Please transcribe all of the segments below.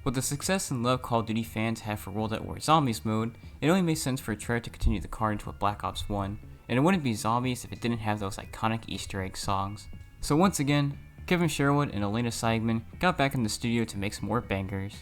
With the success and love Call of Duty fans have for World at War Zombies mode, it only makes sense for Treyarch to continue the card into a Black Ops 1, and it wouldn't be zombies if it didn't have those iconic Easter egg songs. So once again, Kevin Sherwood and Elena Seigman got back in the studio to make some more bangers.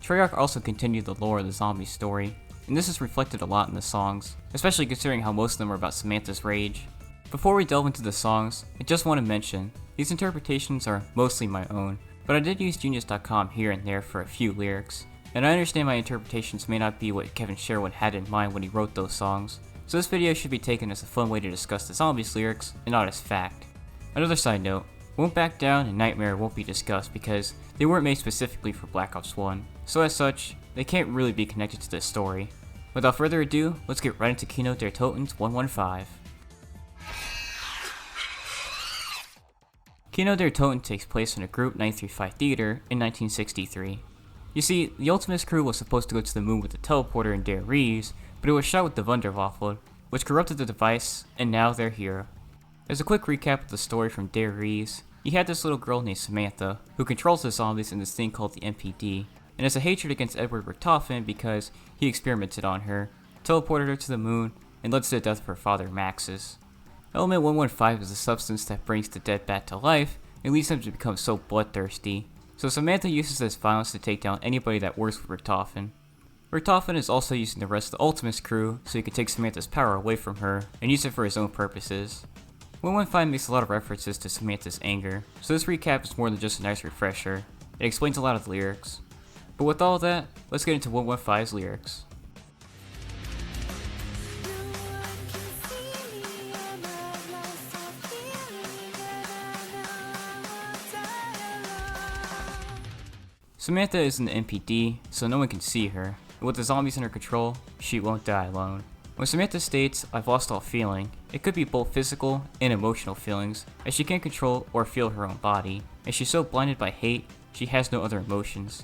Treyarch also continued the lore of the zombie story, and this is reflected a lot in the songs, especially considering how most of them are about Samantha's rage. Before we delve into the songs, I just want to mention, these interpretations are mostly my own, but I did use Genius.com here and there for a few lyrics, and I understand my interpretations may not be what Kevin Sherwood had in mind when he wrote those songs, so this video should be taken as a fun way to discuss the Zombies lyrics, and not as fact. Another side note, Won't Back Down and Nightmare won't be discussed because they weren't made specifically for Black Ops 1, so as such, they can't really be connected to this story. Without further ado, let's get right into Kino der Toten's 115. Kino der Toten takes place in a Group 935 theater in 1963. You see, the Ultimus crew was supposed to go to the moon with the teleporter in Der Rees, but it was shot with the Wunderwaffe, which corrupted the device, and now they're here. As a quick recap of the story from Der Rees, you had this little girl named Samantha, who controls the zombies in this thing called the MPD, and has a hatred against Edward Richtofen because he experimented on her, teleported her to the moon, and led to the death of her father Maxis. Element 115 is a substance that brings the dead back to life and leads them to become so bloodthirsty, so Samantha uses this violence to take down anybody that works with Richtofen. Richtofen is also using the rest of the Ultimus crew so he can take Samantha's power away from her and use it for his own purposes. 115 makes a lot of references to Samantha's anger, so this recap is more than just a nice refresher. It explains a lot of the lyrics. But with all that, let's get into 115's lyrics. Samantha is in the MPD, so no one can see her, and with the zombies in her control, she won't die alone. When Samantha states, "I've lost all feeling," it could be both physical and emotional feelings, as she can't control or feel her own body, and she's so blinded by hate, she has no other emotions.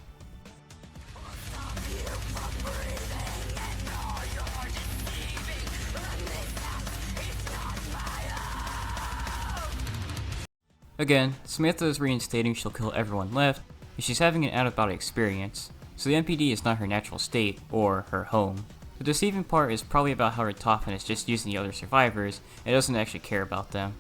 Again, Samantha is reinstating she'll kill everyone left, and she's having an out-of-body experience, so the MPD is not her natural state, or her home. The deceiving part is probably about how Richtofen is just using the other survivors, and doesn't actually care about them.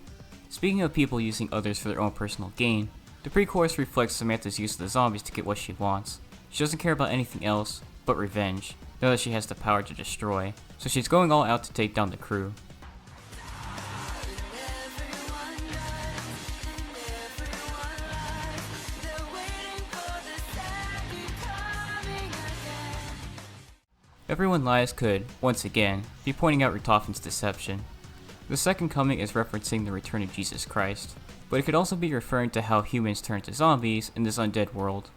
Speaking of people using others for their own personal gain, the pre-chorus reflects Samantha's use of the zombies to get what she wants. She doesn't care about anything else, but revenge, now that she has the power to destroy, so she's going all out to take down the crew. Everyone Lies could, once again, be pointing out Richtofen's deception. The second coming is referencing the return of Jesus Christ, but it could also be referring to how humans turn to zombies in this undead world.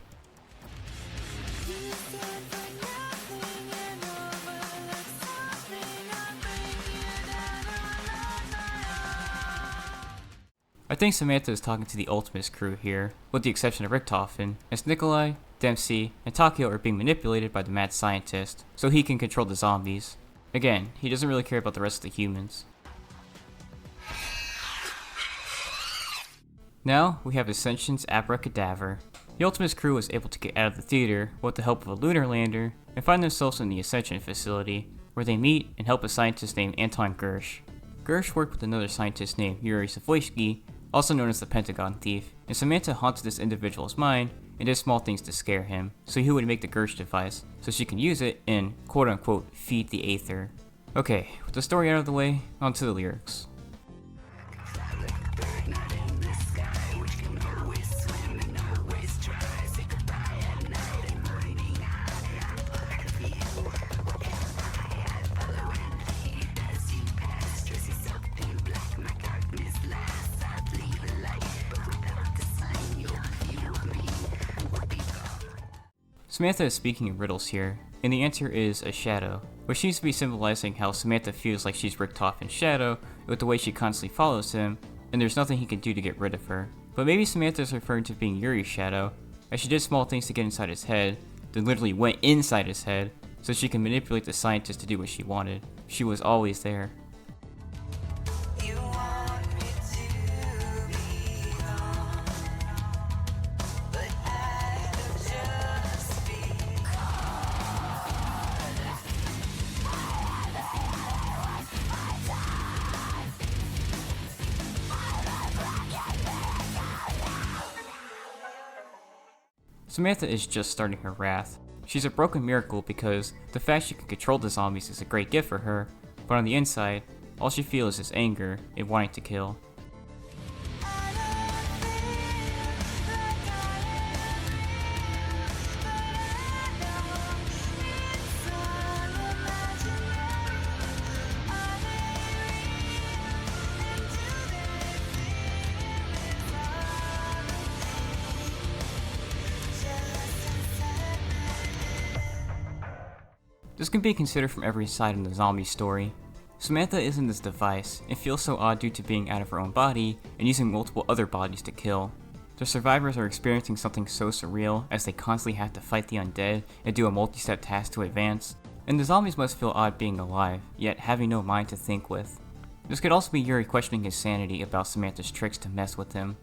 I think Samantha is talking to the Ultimus crew here, with the exception of Richtofen, as Nikolai, Dempsey, and Takio are being manipulated by the mad scientist, so he can control the zombies. Again, he doesn't really care about the rest of the humans. Now, we have Ascension's Abracadavre. The Ultimus crew was able to get out of the theater with the help of a lunar lander, and find themselves in the Ascension facility, where they meet and help a scientist named Anton Gersh. Gersh worked with another scientist named Yuri Savoyski, also known as the Pentagon Thief, and Samantha haunted this individual's mind and did small things to scare him, so he would make the Gersh device, so she can use it and quote-unquote feed the Aether. Okay, with the story out of the way, onto the lyrics. Samantha is speaking in riddles here, and the answer is a shadow, which seems to be symbolizing how Samantha feels like she's Richtofen's shadow with the way she constantly follows him, and there's nothing he can do to get rid of her. But maybe Samantha is referring to being Yuri's shadow, as she did small things to get inside his head, then literally went inside his head, so she can manipulate the scientist to do what she wanted. She was always there. Samantha is just starting her wrath. She's a broken miracle because the fact she can control the zombies is a great gift for her, but on the inside, all she feels is anger and wanting to kill. This can be considered from every side in the zombie story. Samantha is in this device and feels so odd due to being out of her own body and using multiple other bodies to kill. The survivors are experiencing something so surreal as they constantly have to fight the undead and do a multi-step task to advance, and the zombies must feel odd being alive, yet having no mind to think with. This could also be Yuri questioning his sanity about Samantha's tricks to mess with him.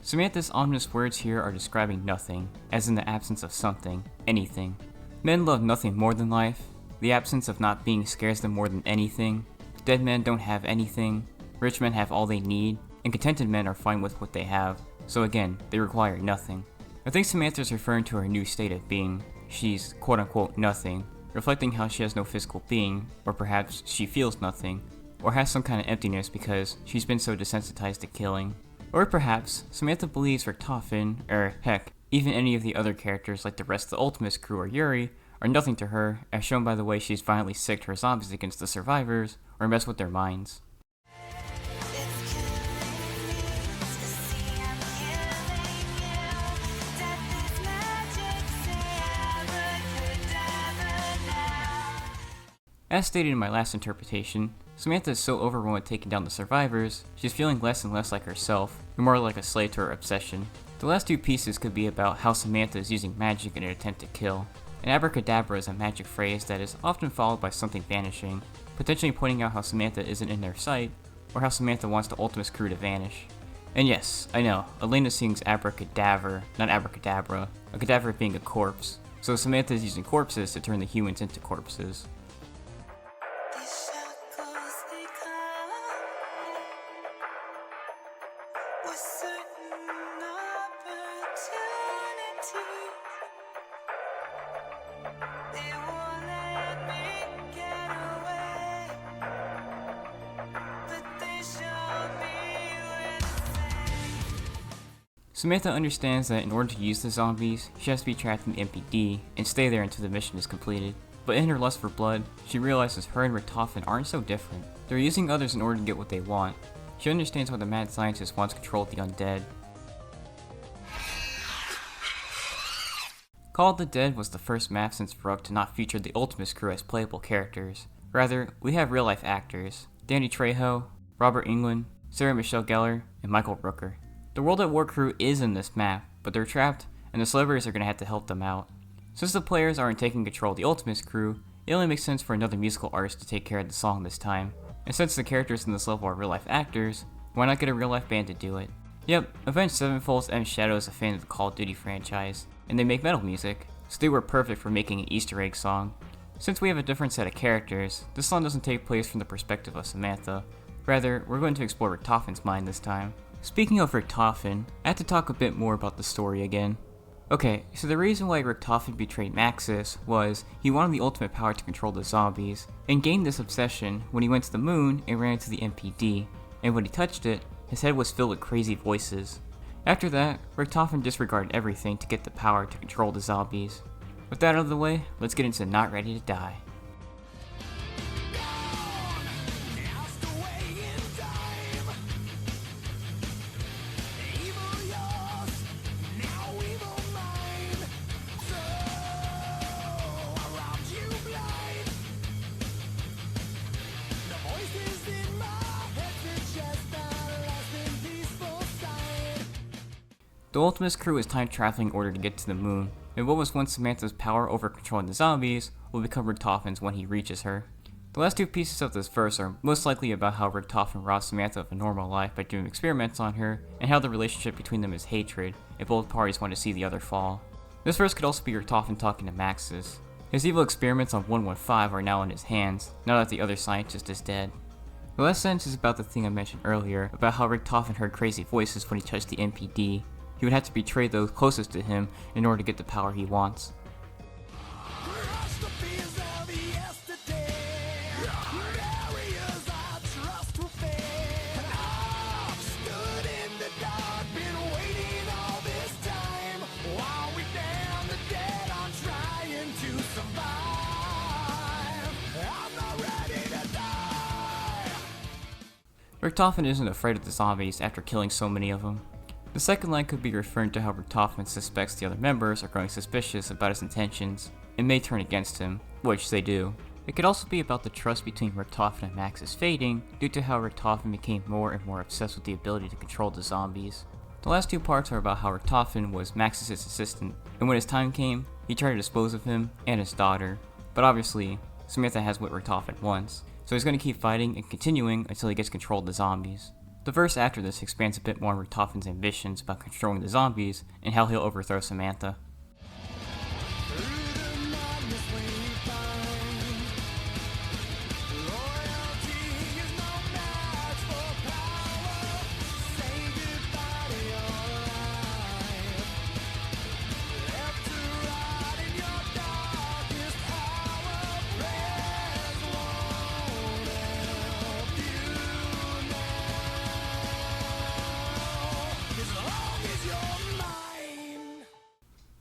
Samantha's ominous words here are describing nothing, as in the absence of something, anything. Men love nothing more than life. The absence of not being scares them more than anything. Dead men don't have anything. Rich men have all they need, and contented men are fine with what they have. So again, they require nothing. I think Samantha's referring to her new state of being. She's quote-unquote nothing, reflecting how she has no physical being, or perhaps she feels nothing, or has some kind of emptiness because she's been so desensitized to killing. Or perhaps, Samantha believes Richtofen, or heck, even any of the other characters like the rest of the Ultimates crew or Yuri, are nothing to her, as shown by the way she's violently sicked her zombies against the survivors, or messed with their minds. As stated in my last interpretation, Samantha is so overrun with taking down the survivors, she's feeling less and less like herself, and more like a slave to her obsession. The last two pieces could be about how Samantha is using magic in an attempt to kill. An abracadabra is a magic phrase that is often followed by something vanishing, potentially pointing out how Samantha isn't in their sight, or how Samantha wants the Ultimates crew to vanish. And yes, I know, Elena sings abracadavre, not abracadabra, a cadaver being a corpse, so Samantha is using corpses to turn the humans into corpses. Samantha understands that in order to use the zombies, she has to be trapped in the MPD and stay there until the mission is completed. But in her lust for blood, she realizes her and Richtofen aren't so different. They're using others in order to get what they want. She understands why the mad scientist wants control of the undead. Call of the Dead was the first map since Rook to not feature the Ultimates crew as playable characters. Rather, we have real-life actors, Danny Trejo, Robert Englund, Sarah Michelle Gellar, and Michael Rooker. The World at War crew is in this map, but they're trapped, and the celebrities are going to have to help them out. Since the players aren't taking control of the Ultimates crew, it only makes sense for another musical artist to take care of the song this time. And since the characters in this level are real-life actors, why not get a real-life band to do it? Yep, Avenged Sevenfold's M Shadow is a fan of the Call of Duty franchise, and they make metal music, so they were perfect for making an Easter egg song. Since we have a different set of characters, this song doesn't take place from the perspective of Samantha. Rather, we're going to explore Richtofen's mind this time. Speaking of Richtofen, I have to talk a bit more about the story again. Okay, so the reason why Richtofen betrayed Maxis was he wanted the ultimate power to control the zombies, and gained this obsession when he went to the moon and ran into the MPD, and when he touched it, his head was filled with crazy voices. After that, Richtofen disregarded everything to get the power to control the zombies. With that out of the way, let's get into Not Ready to Die. The Ultimates crew is time traveling in order to get to the moon, and what was once Samantha's power over controlling the zombies will become Richtofen's when he reaches her. The last two pieces of this verse are most likely about how Richtofen robs Samantha of a normal life by doing experiments on her, and how the relationship between them is hatred, and both parties want to see the other fall. This verse could also be Richtofen talking to Maxis. His evil experiments on 115 are now in his hands, now that the other scientist is dead. The last sentence is about the thing I mentioned earlier, about how Richtofen heard crazy voices when he touched the MPD. He would have to betray those closest to him in order to get the power he wants. Richtofen isn't afraid of the zombies after killing so many of them. The second line could be referring to how Richtofen suspects the other members are growing suspicious about his intentions and may turn against him, which they do. It could also be about the trust between Richtofen and Maxis fading due to how Richtofen became more and more obsessed with the ability to control the zombies. The last two parts are about how Richtofen was Maxis' assistant, and when his time came, he tried to dispose of him and his daughter. But obviously, Samantha has what Richtofen wants, so he's going to keep fighting and continuing until he gets control of the zombies. The verse after this expands a bit more on Richtofen's ambitions about controlling the zombies and how he'll overthrow Samantha.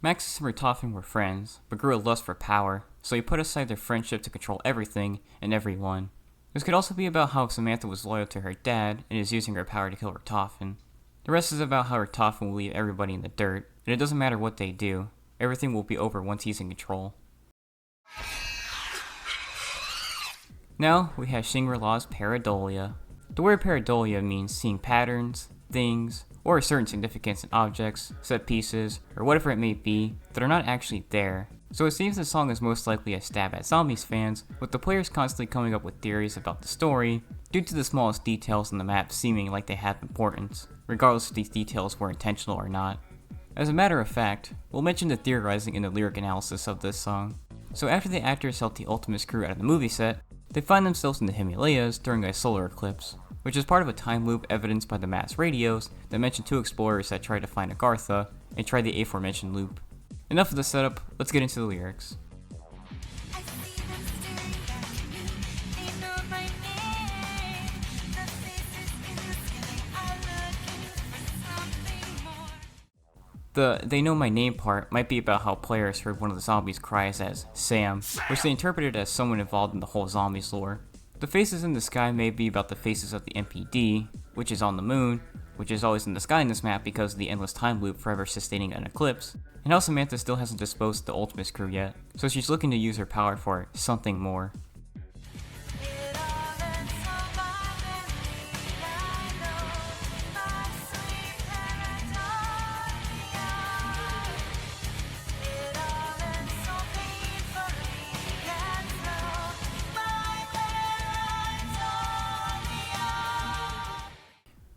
Maxis and Richtofen were friends, but grew a lust for power, so he put aside their friendship to control everything and everyone. This could also be about how Samantha was loyal to her dad and is using her power to kill Richtofen. The rest is about how Richtofen will leave everybody in the dirt, and it doesn't matter what they do, everything will be over once he's in control. Now we have Shangri-la's Pariedolia. The word Pariedolia means seeing patterns, things, or a certain significance in objects, set pieces, or whatever it may be that are not actually there. So it seems the song is most likely a stab at Zombies fans, with the players constantly coming up with theories about the story, due to the smallest details in the map seeming like they have importance, regardless if these details were intentional or not. As a matter of fact, we'll mention the theorizing in the lyric analysis of this song. So after the actors help the Ultimus crew out of the movie set, they find themselves in the Himalayas during a solar eclipse, which is part of a time loop evidenced by the mass radios that mention two explorers that tried to find Agartha and tried the aforementioned loop. Enough of the setup, let's get into the lyrics. The "they know my name" part might be about how players heard one of the zombies' cries as Sam, which they interpreted as someone involved in the whole zombies lore. The faces in the sky may be about the faces of the MPD, which is on the moon, which is always in the sky in this map because of the endless time loop forever sustaining an eclipse, and how Samantha still hasn't disposed of the Ultimus crew yet, so she's looking to use her power for something more.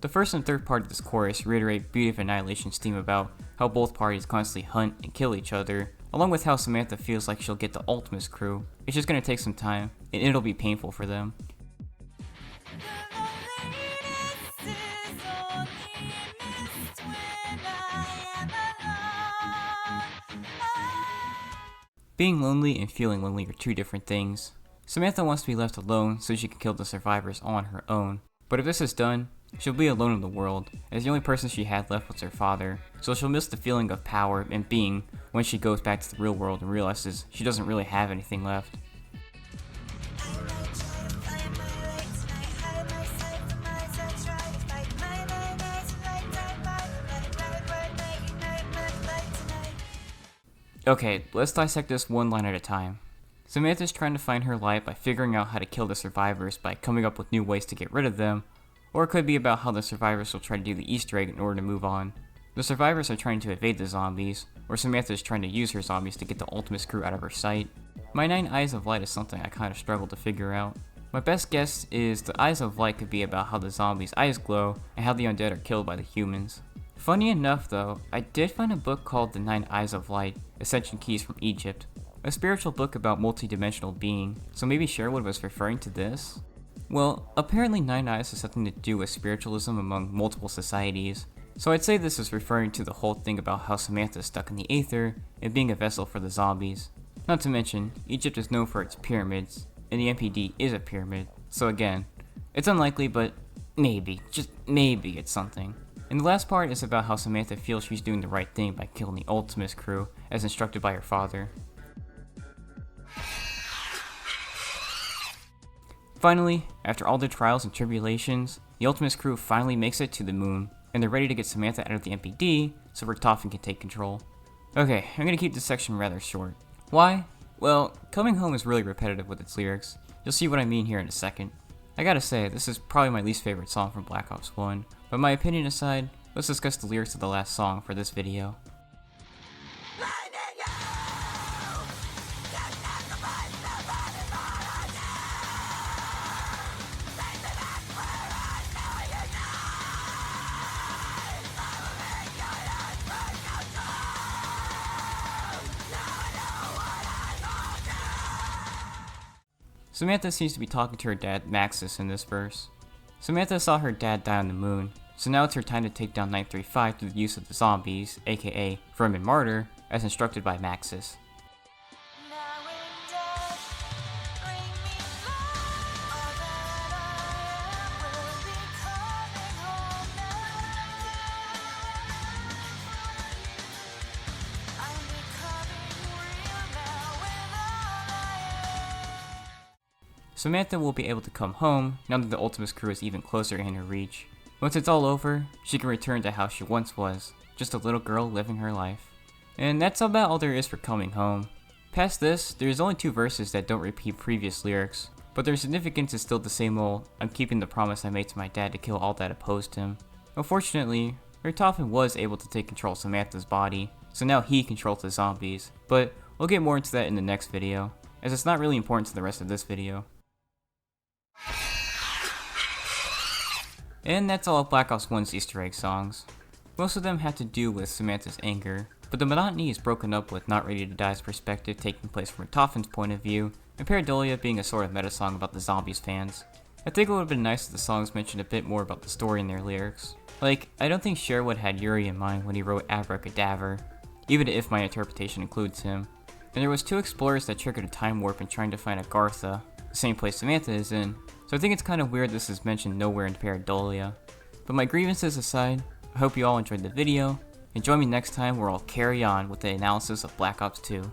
The first and third part of this chorus reiterate Beauty of Annihilation's theme about how both parties constantly hunt and kill each other, along with how Samantha feels like she'll get the Ultimus crew. It's just gonna take some time, and it'll be painful for them. Being lonely and feeling lonely are two different things. Samantha wants to be left alone so she can kill the survivors on her own, but if this is done, she'll be alone in the world, as the only person she had left was her father, so she'll miss the feeling of power and being when she goes back to the real world and realizes she doesn't really have anything left. Okay, let's dissect this one line at a time. Samantha's trying to find her light by figuring out how to kill the survivors by coming up with new ways to get rid of them, or it could be about how the survivors will try to do the Easter egg in order to move on. The survivors are trying to evade the zombies, or Samantha is trying to use her zombies to get the Ultimus crew out of her sight. My 9 eyes of light is something I kind of struggle to figure out. My best guess is the eyes of light could be about how the zombies' eyes glow and how the undead are killed by the humans. Funny enough though, I did find a book called The 9 Eyes of Light, Ascension Keys from Egypt, a spiritual book about multi-dimensional being, so maybe Sherwood was referring to this? Well, apparently 9 Eyes has something to do with spiritualism among multiple societies, so I'd say this is referring to the whole thing about how Samantha's stuck in the Aether and being a vessel for the zombies. Not to mention, Egypt is known for its pyramids, and the MPD is a pyramid, so again, it's unlikely but maybe, just maybe it's something. And the last part is about how Samantha feels she's doing the right thing by killing the Ultimus crew as instructed by her father. Finally, after all the trials and tribulations, the Ultimus crew finally makes it to the moon, and they're ready to get Samantha out of the MPD so Richtofen can take control. Okay, I'm gonna keep this section rather short. Why? Well, Coming Home is really repetitive with its lyrics. You'll see what I mean here in a second. I gotta say, this is probably my least favorite song from Black Ops 1, but my opinion aside, let's discuss the lyrics of the last song for this video. Samantha seems to be talking to her dad Maxis in this verse. Samantha saw her dad die on the moon, so now it's her time to take down 935 through the use of the zombies, aka Vermin Martyr, as instructed by Maxis. Samantha will be able to come home now that the Ultimus crew is even closer in her reach. Once it's all over, she can return to how she once was, just a little girl living her life. And that's about all there is for Coming Home. Past this, there's only 2 verses that don't repeat previous lyrics, but their significance is still the same old, I'm keeping the promise I made to my dad to kill all that opposed him. Unfortunately, Richtofen was able to take control of Samantha's body, so now he controls the zombies, but we'll get more into that in the next video, as it's not really important to the rest of this video. And that's all of Black Ops 1's Easter egg songs. Most of them had to do with Samantha's anger, but the monotony is broken up with Not Ready to Die's perspective taking place from Richtofen's point of view, and Pariedolia being a sort of meta song about the zombies fans. I think it would have been nice if the songs mentioned a bit more about the story in their lyrics. Like, I don't think Sherwood had Yuri in mind when he wrote Abracadavre, even if my interpretation includes him. And there was 2 explorers that triggered a time warp in trying to find Agartha, the same place Samantha is in, so I think it's kind of weird this is mentioned nowhere in Pariedolia. But my grievances aside, I hope you all enjoyed the video, and join me next time where I'll carry on with the analysis of Black Ops 2.